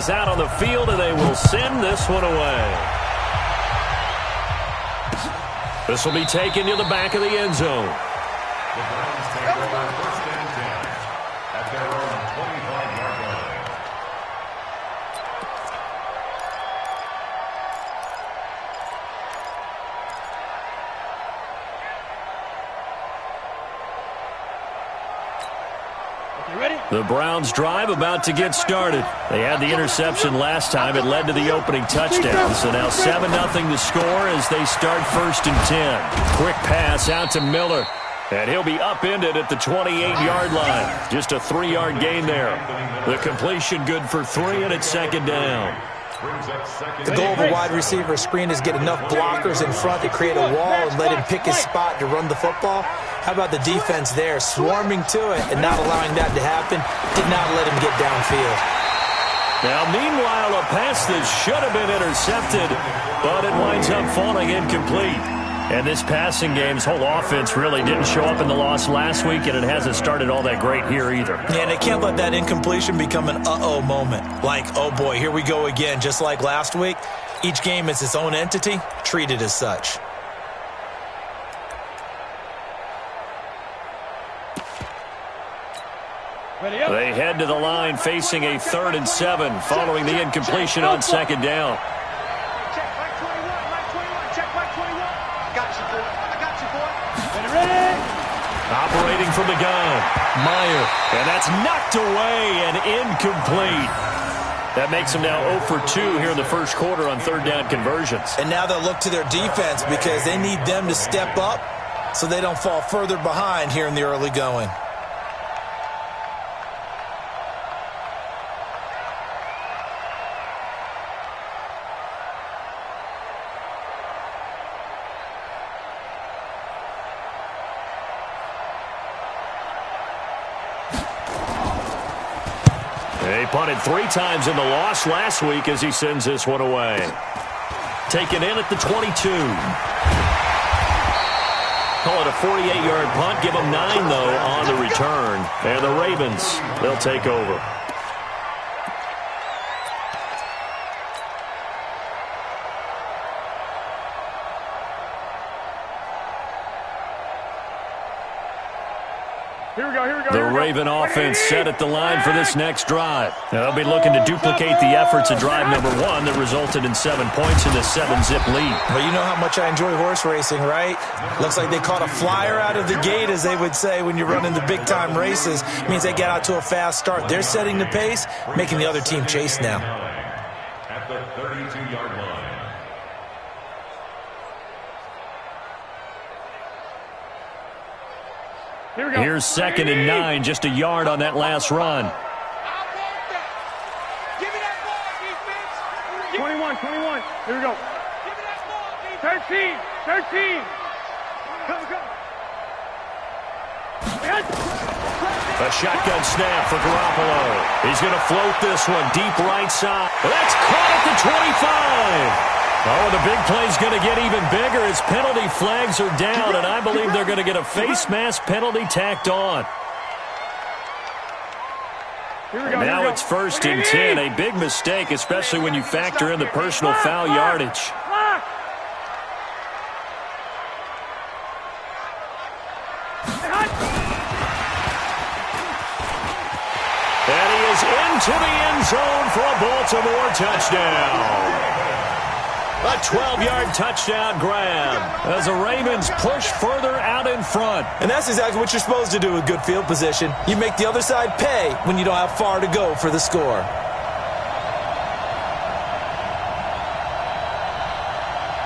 Out on the field, and they will send this one away. This will be taken to the back of the end zone. The Browns take over first and 10 at their own 25-yard line. The Browns drive about to get started. They had the interception last time. It led to the opening touchdown. So now 7-0 to score as they start first and 10. Quick pass out to Miller. And he'll be upended at the 28-yard line. Just a 3-yard gain there. The completion good for 3, and it's second down. The goal of a wide receiver screen is get enough blockers in front to create a wall and let him pick his spot to run the football. How about the defense there, swarming to it and not allowing that to happen? Did not let him get downfield. Now, meanwhile, a pass that should have been intercepted, but it winds up falling incomplete. And this passing game's whole offense really didn't show up in the loss last week, and it hasn't started all that great here either. Yeah, and they can't let that incompletion become an uh-oh moment. Like, oh boy, here we go again, just like last week. Each game is its own entity, treated as such. They head to the line facing a 3rd and 7 following the incompletion on second down. Operating from the gun, Meyer, and that's knocked away and incomplete. That makes them now 0 for 2 here in the first quarter on 3rd down conversions. And now they'll look to their defense because they need them to step up so they don't fall further behind here in the early going. They punted 3 times in the loss last week as he sends this one away. Taken in at the 22. Call it a 48-yard punt. Give them 9, though, on the return. And the Ravens, they'll take over. The Raven offense set at the line for this next drive. Now, they'll be looking to duplicate the efforts of drive number 1 that resulted in 7 points in the 7-zip lead. Well, you know how much I enjoy horse racing, right? Looks like they caught a flyer out of the gate, as they would say when you're running the big-time races. It means they get out to a fast start. They're setting the pace, making the other team chase now. At the 32-yard line. Here's 2nd and 9, just a yard on that last run. 21. Here we go. 13. Come. A shotgun snap for Garoppolo. He's going to float this one deep right side. That's caught at the 25. Oh, the big play's going to get even bigger as penalty flags are down, and I believe they're going to get a face mask penalty tacked on. Now it's 1st and 10, a big mistake, especially when you factor in the personal foul yardage. And he is into the end zone for a Baltimore touchdown. A 12-yard touchdown grab as the Ravens push further out in front. And that's exactly what you're supposed to do with good field position. You make the other side pay when you don't have far to go for the score.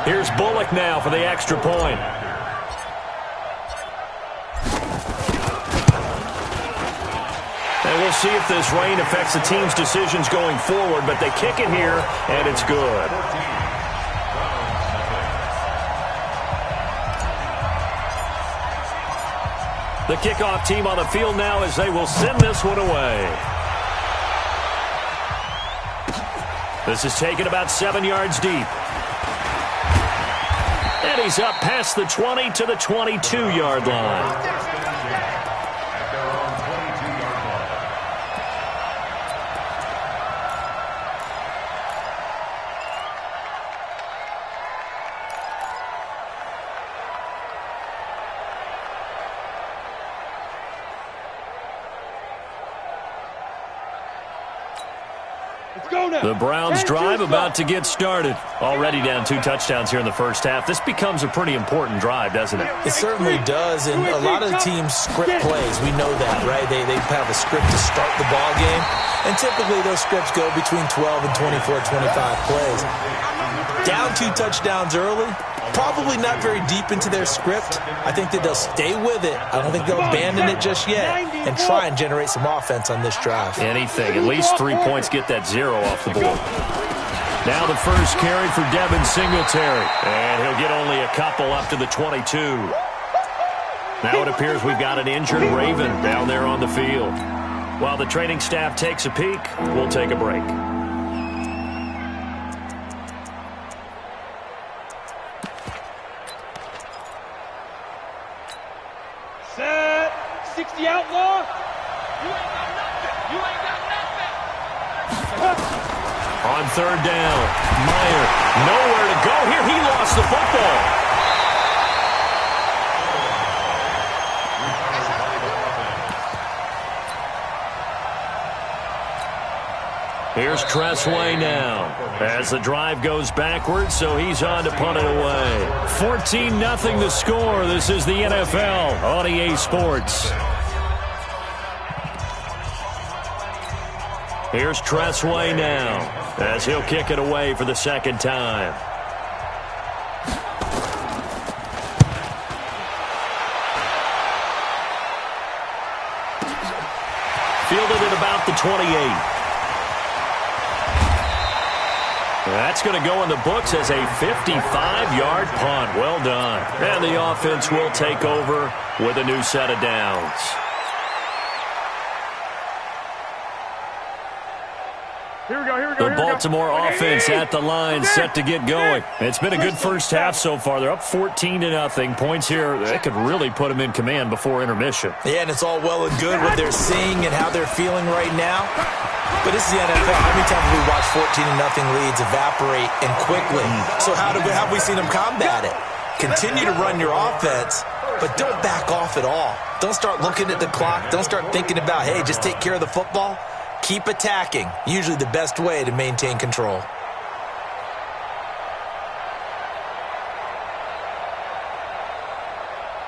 Here's Bullock now for the extra point. And we'll see if this rain affects the team's decisions going forward, but they kick it here, and it's good. The kickoff team on the field now as they will send this one away. This is taken about 7 yards deep. And he's up past the 20 to the 22-yard line. The Browns drive about to get started. Already down 2 touchdowns here in the first half. This becomes a pretty important drive, doesn't it? It certainly does, and a lot of the teams script plays. We know that, right? They have a script to start the ball game, and typically those scripts go between 12 and 24, 25 plays. Down 2 touchdowns early, probably not very deep into their script. I think that they'll stay with it. I don't think they'll abandon it just yet and try and generate some offense on this drive. Anything. At least 3 points, get that 0 off the board. Now the first carry for Devin Singletary. And he'll get only a couple up to the 22. Now it appears we've got an injured Raven down there on the field. While the training staff takes a peek, we'll take a break. Set. 60 outlaw. You ain't got nothing. You ain't got nothing. On third down, Meyer, nowhere to go here. He lost the football. Here's Tressway now as the drive goes backwards, so he's on to punt it away. 14-0 the score. This is the NFL on EA Sports. Here's Tressway now as he'll kick it away for the second time. Fielded at about the 28. That's going to go in the books as a 55-yard punt. Well done. And the offense will take over with a new set of downs. Here we go. The Baltimore offense at the line, set to get going. It's been a good first half so far. They're up 14-0. Points here, that could really put them in command before intermission. Yeah, and it's all well and good what they're seeing and how they're feeling right now. But this is the NFL. How many times have we watched 14-0 leads evaporate and quickly? So how have we seen them combat it? Continue to run your offense, but don't back off at all. Don't start looking at the clock. Don't start thinking about, hey, just take care of the football. Keep attacking. Usually the best way to maintain control.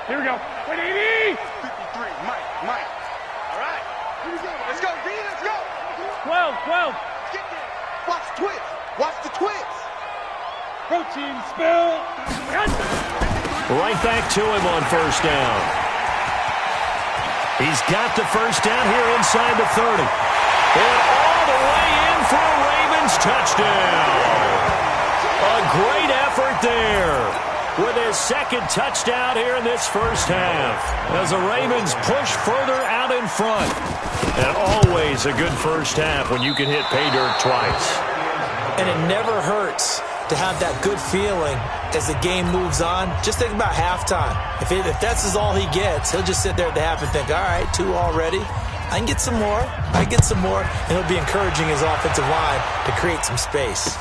Here we go. 180. 53. Mike. All right. Here we go. Let's go, D. Let's go. 12. Get there. Watch the twist. Watch the twist. Protein spill. Right back to him on first down. He's got the first down here inside the 30. And all the way in for a Ravens touchdown. A great effort there with his second touchdown here in this first half as the Ravens push further out in front. And always a good first half when you can hit pay dirt twice. And it never hurts to have that good feeling as the game moves on. Just think about halftime. If that's all he gets, he'll just sit there at the half and think, all right, 2 already. I can get some more. And he'll be encouraging his offensive line to create some space.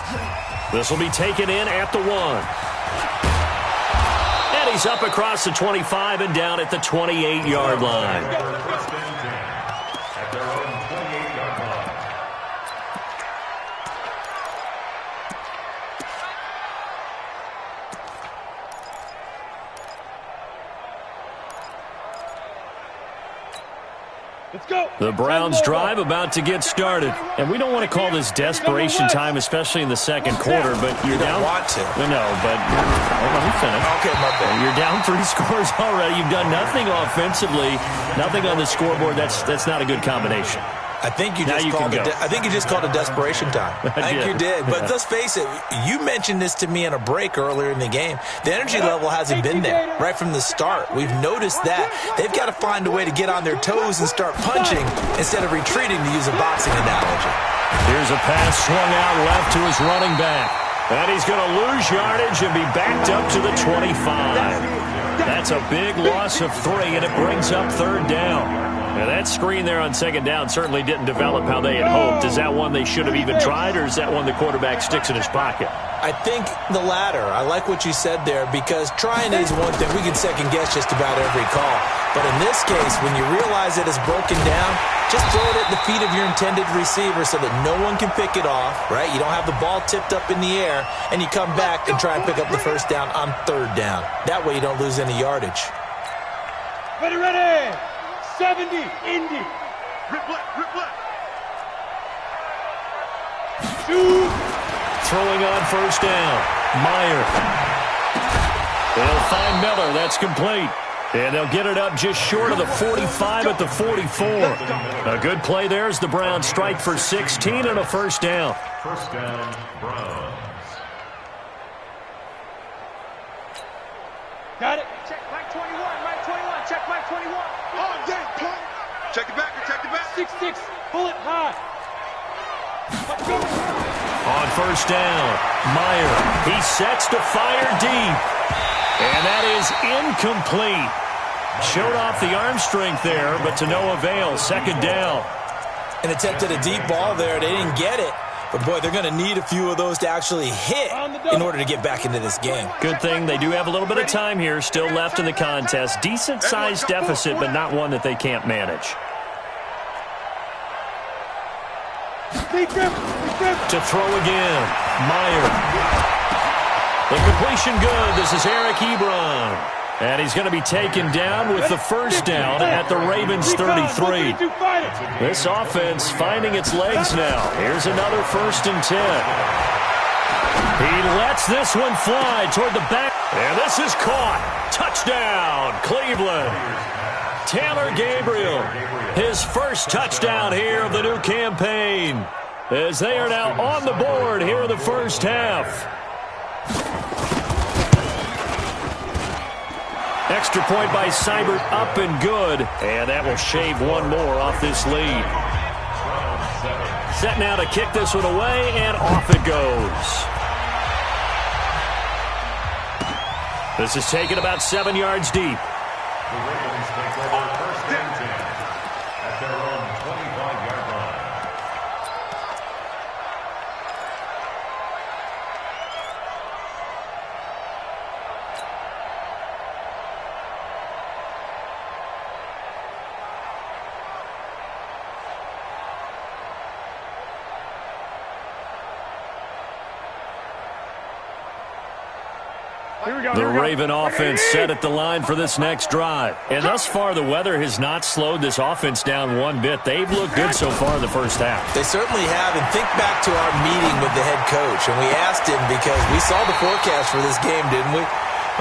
This will be taken in at the 1. And he's up across the 25 and down at the 28-yard line. Let's go. The Browns drive about to get started. And we don't want to call this desperation time, especially in the second quarter, but you're down. Want to. No, but let me finish. Okay, my bad. You're down 3 scores already. You've done nothing offensively, nothing on the scoreboard. That's not a good combination. I think you just called a desperation time. I think you did. But let's face it, you mentioned this to me in a break earlier in the game. The energy level hasn't been there right from the start. We've noticed that. They've got to find a way to get on their toes and start punching instead of retreating, to use a boxing analogy. Here's a pass swung out left to his running back. And he's going to lose yardage and be backed up to the 25. That's a big loss of 3, and it brings up third down. And that screen there on second down certainly didn't develop how they had hoped. Is that one they should have even tried, or is that one the quarterback sticks in his pocket? I think the latter. I like what you said there, because trying is one thing. We can second-guess just about every call. But in this case, when you realize it is broken down, just throw it at the feet of your intended receiver so that no one can pick it off, right? You don't have the ball tipped up in the air, and you come back and try and pick up the first down on third down. That way you don't lose any yardage. Ready. 70, Indy. Rip left. Shoot. Throwing on first down. Meyer. They'll find Miller. That's complete. And they'll get it up just short of the 45 at the 44. A good play there as the Browns strike for 16 and a first down. First down, Browns. Got it. Check Mike 21. Check Mike 21. Oh, dang, pull. Check it back. 6-6. Pull it high. Let's go. On first down, Meyer. He sets to fire deep. And that is incomplete. Showed off the arm strength there, but to no avail. Second down. And attempted a deep ball there. They didn't get it. But, boy, they're going to need a few of those to actually hit in order to get back into this game. Good thing they do have a little bit of time here still left in the contest. Decent-sized deficit, but not one that they can't manage. To throw again. Meyer. The completion good. This is Eric Ebron. And he's going to be taken down with the first down at the Ravens 33. This offense finding its legs now. Here's another 1st and 10. He lets this one fly toward the back. And this is caught. Touchdown, Cleveland. Taylor Gabriel, his first touchdown here of the new campaign, as they are now on the board here in the first half. Extra point by Seibert, up and good. And that will shave one more off this lead. Set now to kick this one away, and off it goes. This is taken about 7 yards deep. The Ravens take over first and 10 at their own 25-yard line. The Raven offense set at the line for this next drive. And thus far, the weather has not slowed this offense down one bit. They've looked good so far in the first half. They certainly have. And think back to our meeting with the head coach. And we asked him, because we saw the forecast for this game, didn't we?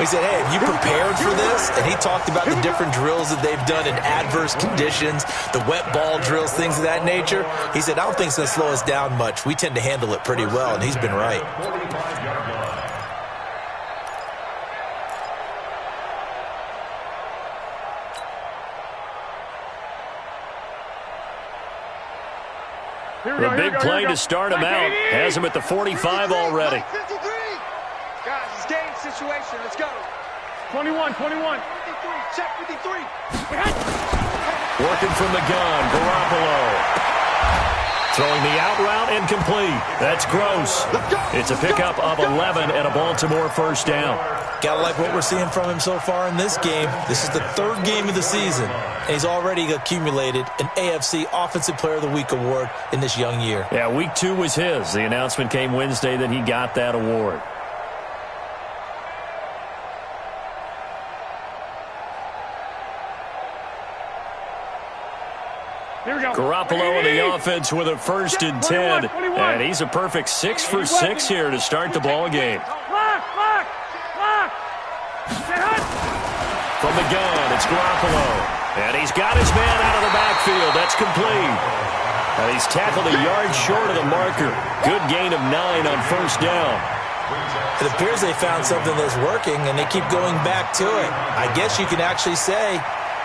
We said, hey, have you prepared for this? And he talked about the different drills that they've done in adverse conditions, the wet ball drills, things of that nature. He said, I don't think it's going to slow us down much. We tend to handle it pretty well, and he's been right. 45-yard line. The big play to start him out. Has him at the 45 already. 53. Guys, it's game situation. Let's go. 21. 53. Check 53. Working from the gun, Garoppolo. Throwing the out route incomplete. That's Gross. It's a pickup of 11 and a Baltimore first down. Gotta like what we're seeing from him so far in this game. This is the 3rd game of the season, and he's already accumulated an AFC Offensive Player of the Week award in this young year. Yeah, week 2 was his. The announcement came Wednesday that he got that award. Garoppolo in the offense with a 1st and 10. And he's a perfect 6 for 6 here to start the ball game. From the gun, it's Garoppolo. And he's got his man out of the backfield. That's complete. And he's tackled a yard short of the marker. Good gain of 9 on first down. It appears they found something that's working, and they keep going back to it. I guess you can actually say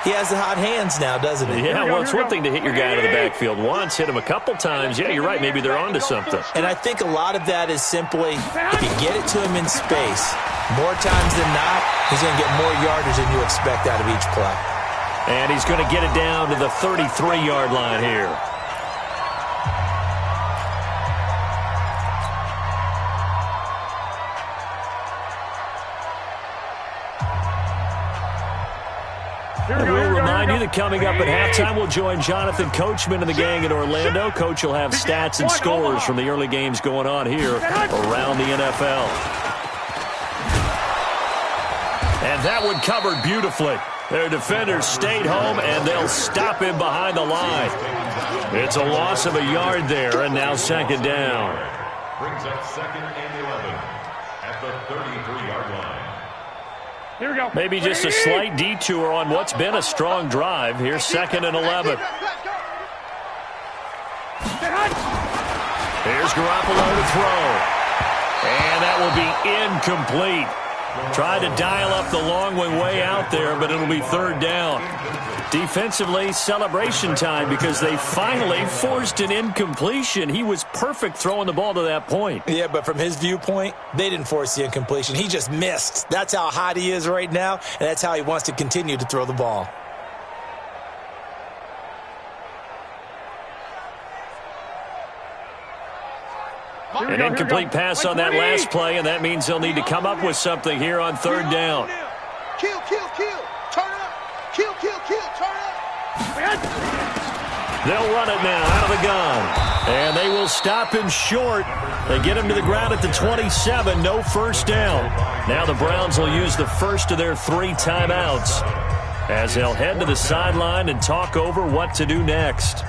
he has the hot hands now, doesn't he? Yeah, well, it's one thing to hit your guy out of the backfield once, hit him a couple times. Yeah, you're right. Maybe they're onto something. And I think a lot of that is simply, if you get it to him in space, more times than not, he's going to get more yardage than you expect out of each play. And he's going to get it down to the 33-yard line here. We'll remind you that coming up at halftime, we'll join Jonathan Coachman and the gang in Orlando. Coach will have stats and scores from the early games going on here around the NFL. And that one covered beautifully. Their defenders stayed home, and they'll stop him behind the line. It's a loss of a yard there, and now second down. Brings up 2nd and 11 at the 33-yard line. Here we go. Maybe just a slight detour on what's been a strong drive. Here's 2nd and 11. Here's Garoppolo to throw. And that will be incomplete. Tried to dial up the long way out there, but it'll be 3rd down. Defensively, celebration time because they finally forced an incompletion. He was perfect throwing the ball to that point. Yeah, but from his viewpoint, they didn't force the incompletion. He just missed. That's how hot he is right now, and that's how he wants to continue to throw the ball. An incomplete pass on that last play, and that means they'll need to come up with something here on 3rd down. Kill, kill, kill. Turn up. Kill, kill, kill. Turn up. They'll run it now out of the gun. And they will stop him short. They get him to the ground at the 27. No first down. Now the Browns will use the first of their 3 timeouts as they'll head to the sideline and talk over what to do next.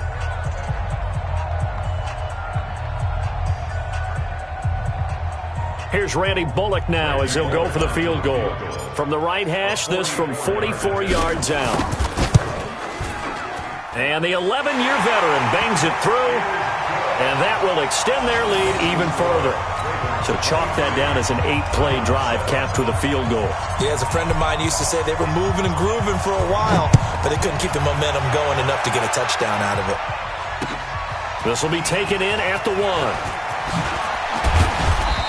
Here's Randy Bullock now as he'll go for the field goal. From the right hash, this from 44 yards out. And the 11-year veteran bangs it through, and that will extend their lead even further. So chalk that down as an 8-play drive capped with a field goal. Yeah, as a friend of mine used to say, they were moving and grooving for a while, but they couldn't keep the momentum going enough to get a touchdown out of it. This will be taken in at the 1.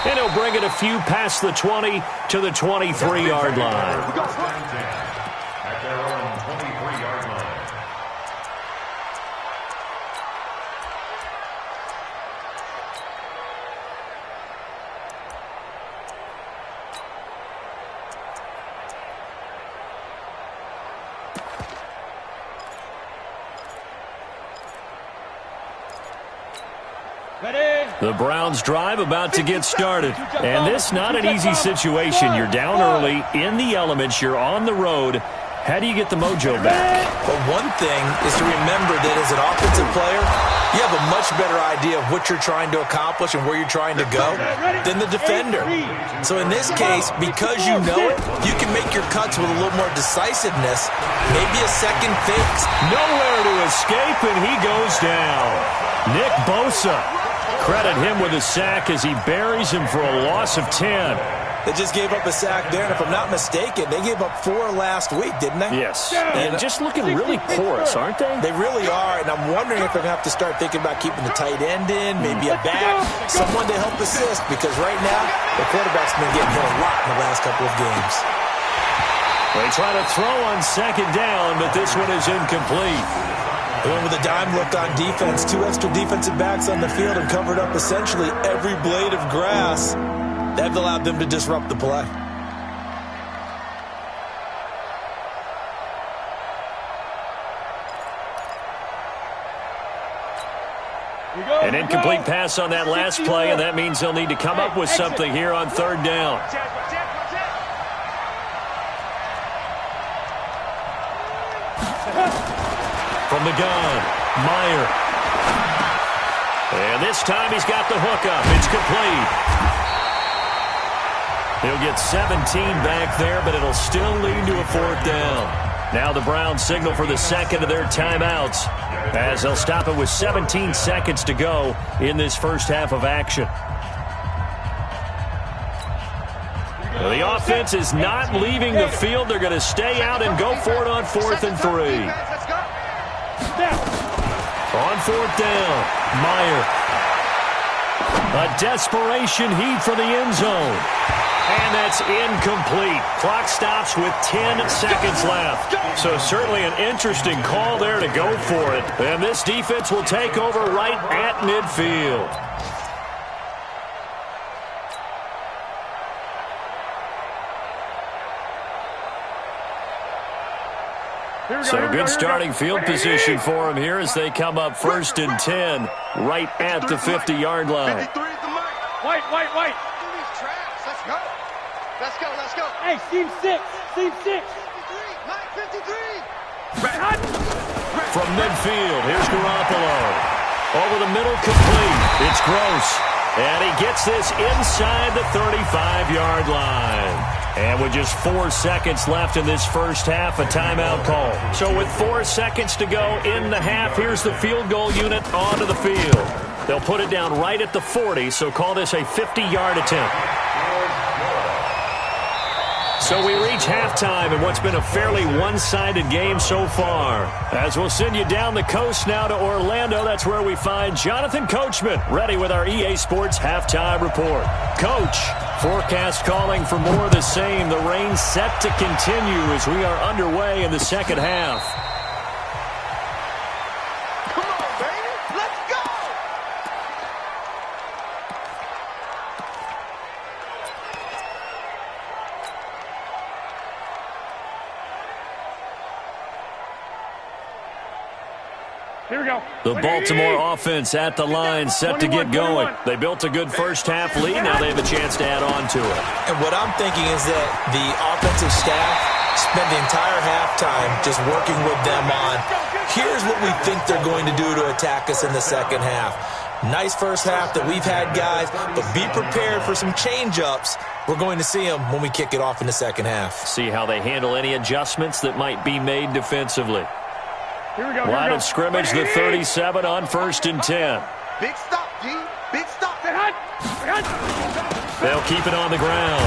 And he'll bring it a few past the 20 to the 23-yard line. At their own 23-yard line. The Browns drive about to get started. And this not an easy situation. You're down early, in the elements, you're on the road. How do you get the mojo back? Well, one thing is to remember that as an offensive player, you have a much better idea of what you're trying to accomplish and where you're trying to go than the defender. So in this case, because you know it, you can make your cuts with a little more decisiveness, maybe a second fake. Nowhere to escape, and he goes down. Nick Bosa. Credit him with a sack as he buries him for a loss of 10. They just gave up a sack there, and if I'm not mistaken, they gave up 4 last week, didn't they? Yes. And just looking really porous, aren't they? They really are, and I'm wondering if they're going to have to start thinking about keeping the tight end in, maybe a back, someone to help assist, because right now, the quarterback's been getting hit a lot in the last couple of games. They try to throw on 2nd down, but this one is incomplete. They went with a dime look on defense, 2 extra defensive backs on the field and covered up essentially every blade of grass. That allowed them to disrupt the play. An incomplete pass on that last play, and that means they'll need to come up with something here on 3rd down. From the gun, Meyer. And this time he's got the hook up. It's complete. He'll get 17 back there, but it'll still lead to a 4th down. Now the Browns signal for the second of their timeouts as they'll stop it with 17 seconds to go in this first half of action. Well, the offense is not leaving the field. They're going to stay out and go for it on 4th and 3. On 4th down, Meyer. A desperation heave for the end zone. And that's incomplete. Clock stops with 10 seconds left. So certainly an interesting call there to go for it. And this defense will take over right at midfield. So good starting field position for them here as they come up 1st and 10 right at the 50-yard line. Wait. Let's go. Hey, seam 6. 53. Mike, 53. From midfield, here's Garoppolo. Over the middle, complete. It's Gross. And he gets this inside the 35-yard line. And with just 4 seconds left in this first half, a timeout call. So with 4 seconds to go in the half, here's the field goal unit onto the field. They'll put it down right at the 40, so call this a 50-yard attempt. So we reach halftime in what's been a fairly one-sided game so far. As we'll send you down the coast now to Orlando, that's where we find Jonathan Coachman, ready with our EA Sports Halftime Report. Coach, forecast calling for more of the same. The rain set to continue as we are underway in the second half. Come on, baby. Let's go. Here we go. The Baltimore offense at the line, set to get going. They built a good first half lead. Now they have a chance to add on to it. And what I'm thinking is that the offensive staff spent the entire halftime just working with them on, here's what we think they're going to do to attack us in the second half. Nice first half that we've had, guys, but be prepared for some change-ups. We're going to see them when we kick it off in the second half. See how they handle any adjustments that might be made defensively. Here we go. Line of scrimmage, the 37 on 1st and 10. Big stop, D. Big stop. They'll keep it on the ground.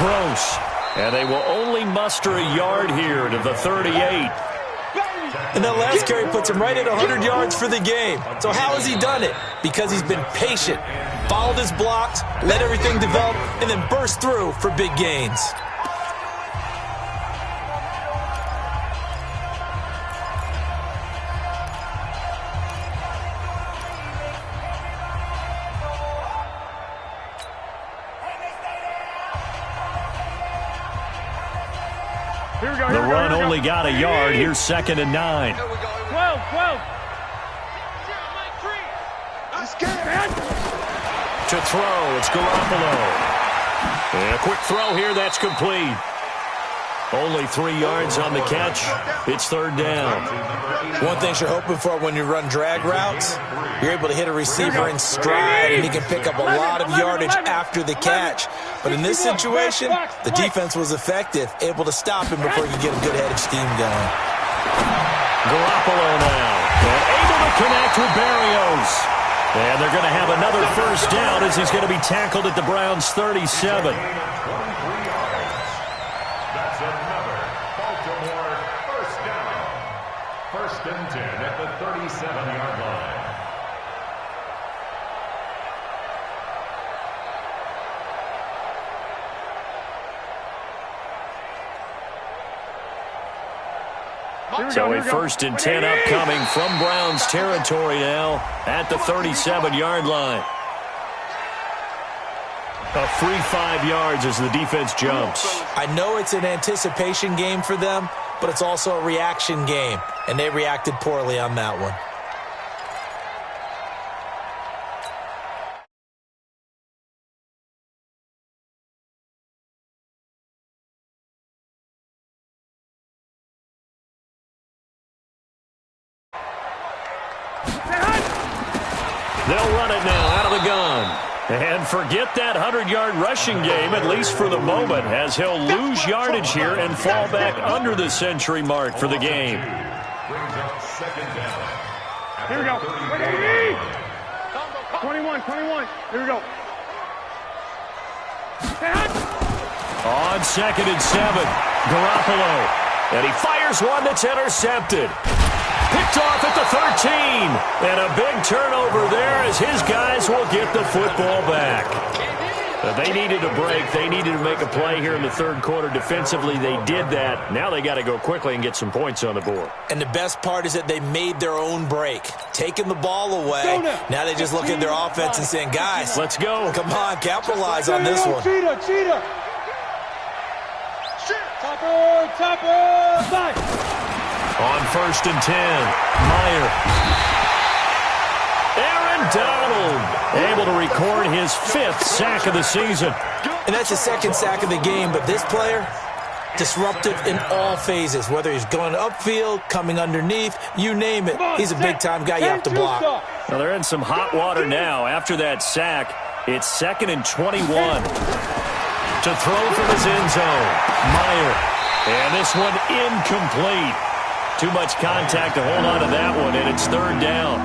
Gross. And they will only muster a yard here to the 38. And that last carry puts him right at 100 yards for the game. So how has he done it? Because he's been patient, followed his blocks, let everything develop, and then burst through for big gains. The run only got a yard. Here's 2nd and 9. 12. To throw, it's Garoppolo. And a quick throw here, that's complete. Only 3 yards on the catch. It's 3rd down. One thing you're hoping for when you run drag routes, you're able to hit a receiver in stride, and he can pick up a lot of yardage after the catch. But in this situation, the defense was effective, able to stop him before he could get a good head of steam going. Garoppolo now, and able to connect with Berrios. And they're going to have another first down as he's going to be tackled at the Browns' 37. That's another Baltimore first down. 1st and 10 at the 37-yard line. So a 1st and 10 upcoming from Browns territory now at the 37-yard line. A free 5 yards as the defense jumps. I know it's an anticipation game for them, but it's also a reaction game, and they reacted poorly on that one. They'll run it now out of the gun. And forget that 100-yard rushing game, at least for the moment, as he'll lose yardage here and fall back under the century mark for the game. Brings up 2nd down. Here we go. 21. Here we go. On 2nd and 7, Garoppolo. And he fires one that's intercepted. Picked off at the 13. And a big turnover there as his guys will get the football back. They needed a break. They needed to make a play here in the third quarter. Defensively, they did that. Now they got to go quickly and get some points on the board. And the best part is that they made their own break, taking the ball away. Now they just look at their offense and saying, guys, let's go. Come on, capitalize on this one. Cheetah. Topper, side. On 1st and 10, Meyer. Aaron Donald able to record his 5th sack of the season. And that's his 2nd sack of the game, but this player, disruptive in all phases, whether he's going upfield, coming underneath, you name it. He's a big-time guy you have to block. Well, they're in some hot water now. After that sack, it's 2nd and 21. To throw from his end zone, Meyer. And this one incomplete. Too much contact to hold on to that one, and it's 3rd down.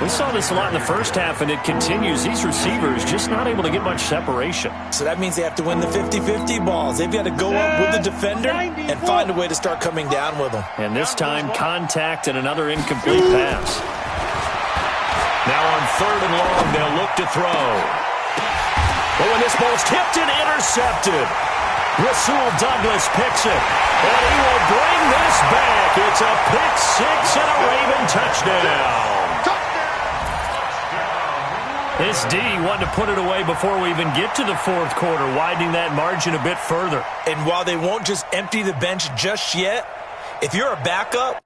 We saw this a lot in the first half, and it continues. These receivers just not able to get much separation. So that means they have to win the 50-50 balls. They've got to go up with the defender and find a way to start coming down with them. And this time, contact and another incomplete pass. Now on 3rd and long, they'll look to throw. But when this ball's tipped and intercepted, Rasul Douglas picks it. And he will bring this back. It's a pick 6 and a Raven touchdown. This D wanted to put it away before we even get to the 4th quarter, widening that margin a bit further. And while they won't just empty the bench just yet, if you're a backup,